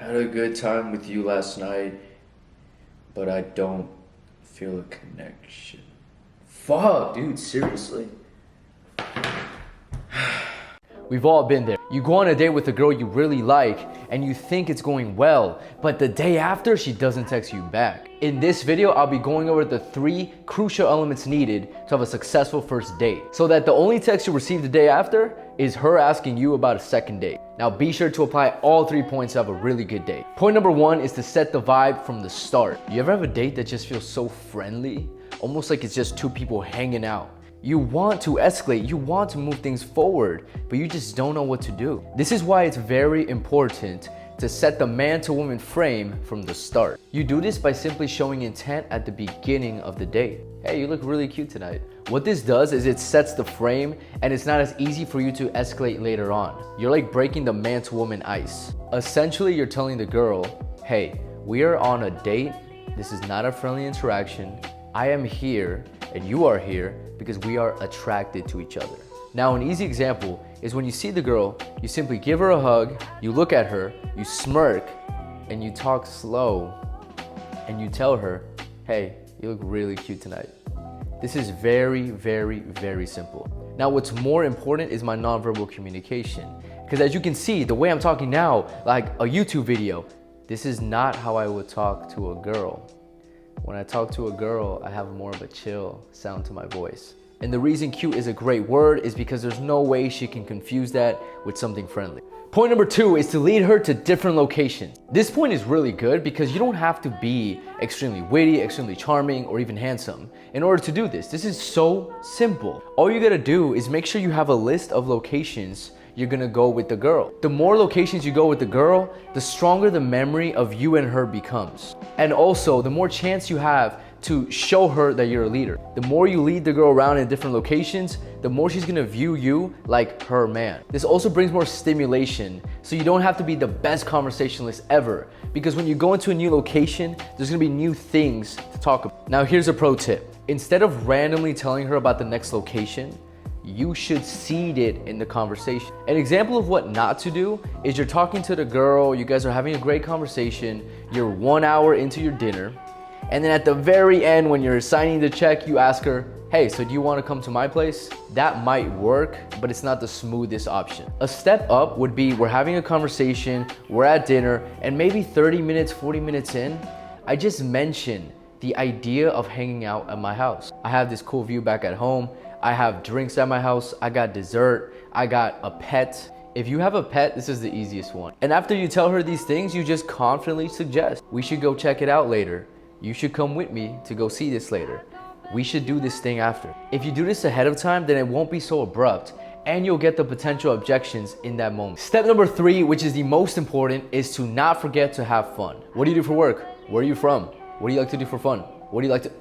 had a good time with you last night, but I don't feel a connection. Fuck, dude, seriously? We've all been there. You go on a date with a girl you really like and you think it's going well, but the day after, she doesn't text you back. In this video, I'll be going over the 3 crucial elements needed to have a successful first date, so that the only text you receive the day after is her asking you about a second date. Now be sure to apply all 3 points to have a really good date. Point number 1 is to set the vibe from the start. You ever have a date that just feels so friendly? Almost like it's just 2 people hanging out. You want to escalate, you want to move things forward, but you just don't know what to do. This is why it's very important to set the man to woman frame from the start. You do this by simply showing intent at the beginning of the date. Hey, you look really cute tonight. What this does is it sets the frame, and it's not as easy for you to escalate later on. You're like breaking the man to woman ice. Essentially, you're telling the girl, hey, we are on a date. This is not a friendly interaction. I am here and you are here because we are attracted to each other. Now, an easy example is when you see the girl, you simply give her a hug, you look at her, you smirk, and you talk slow, and you tell her, hey, you look really cute tonight. This is very, very, very simple. Now, what's more important is my nonverbal communication. Because as you can see, the way I'm talking now, like a YouTube video, this is not how I would talk to a girl. When I talk to a girl, I have more of a chill sound to my voice. And the reason cute is a great word is because there's no way she can confuse that with something friendly. Point number 2 is to lead her to different locations. This point is really good because you don't have to be extremely witty, extremely charming, or even handsome in order to do this. This is so simple. All you gotta do is make sure you have a list of locations you're gonna go with the girl. The more locations you go with the girl, the stronger the memory of you and her becomes. And also, the more chance you have to show her that you're a leader. The more you lead the girl around in different locations, the more she's gonna view you like her man. This also brings more stimulation, so you don't have to be the best conversationalist ever, because when you go into a new location, there's gonna be new things to talk about. Now here's a pro tip. Instead of randomly telling her about the next location, you should seed it in the conversation. An example of what not to do is you're talking to the girl, you guys are having a great conversation, you're 1 hour into your dinner, and then at the very end when you're signing the check, you ask her, hey, so do you want to come to my place? That might work, but it's not the smoothest option. A step up would be we're having a conversation, we're at dinner, and maybe 30 minutes, 40 minutes in, I just mentioned the idea of hanging out at my house. I have this cool view back at home. I have drinks at my house, I got dessert, I got a pet. If you have a pet, this is the easiest one. And after you tell her these things, you just confidently suggest, we should go check it out later. You should come with me to go see this later. We should do this thing after. If you do this ahead of time, then it won't be so abrupt and you'll get the potential objections in that moment. Step number 3, which is the most important, is to not forget to have fun. What do you do for work? Where are you from? What do you like to do for fun? What do you like to...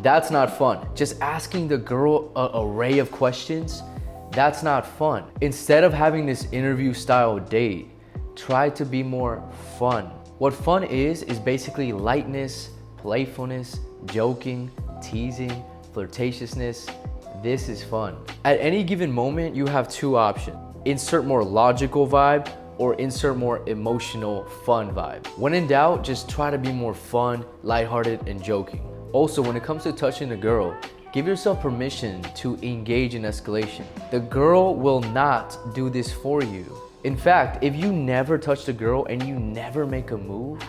That's not fun. Just asking the girl an array of questions, that's not fun. Instead of having this interview style date, try to be more fun. What fun is basically lightness, playfulness, joking, teasing, flirtatiousness. This is fun. At any given moment, you have 2 options. Insert more logical vibe or insert more emotional, fun vibe. When in doubt, just try to be more fun, lighthearted, and joking. Also, when it comes to touching a girl, give yourself permission to engage in escalation. The girl will not do this for you. In fact, if you never touch the girl and you never make a move,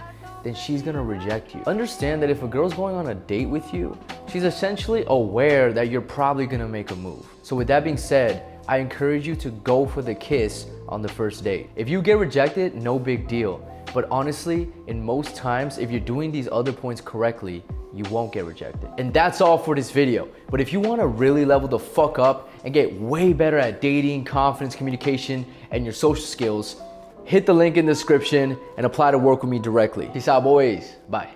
then she's gonna reject you. Understand that if a girl's going on a date with you, she's essentially aware that you're probably gonna make a move. So with that being said, I encourage you to go for the kiss on the first date. If you get rejected, no big deal. But honestly, in most times, if you're doing these other points correctly, you won't get rejected. And that's all for this video. But if you wanna really level the fuck up and get way better at dating, confidence, communication, and your social skills, hit the link in the description and apply to work with me directly. Peace out, boys. Bye.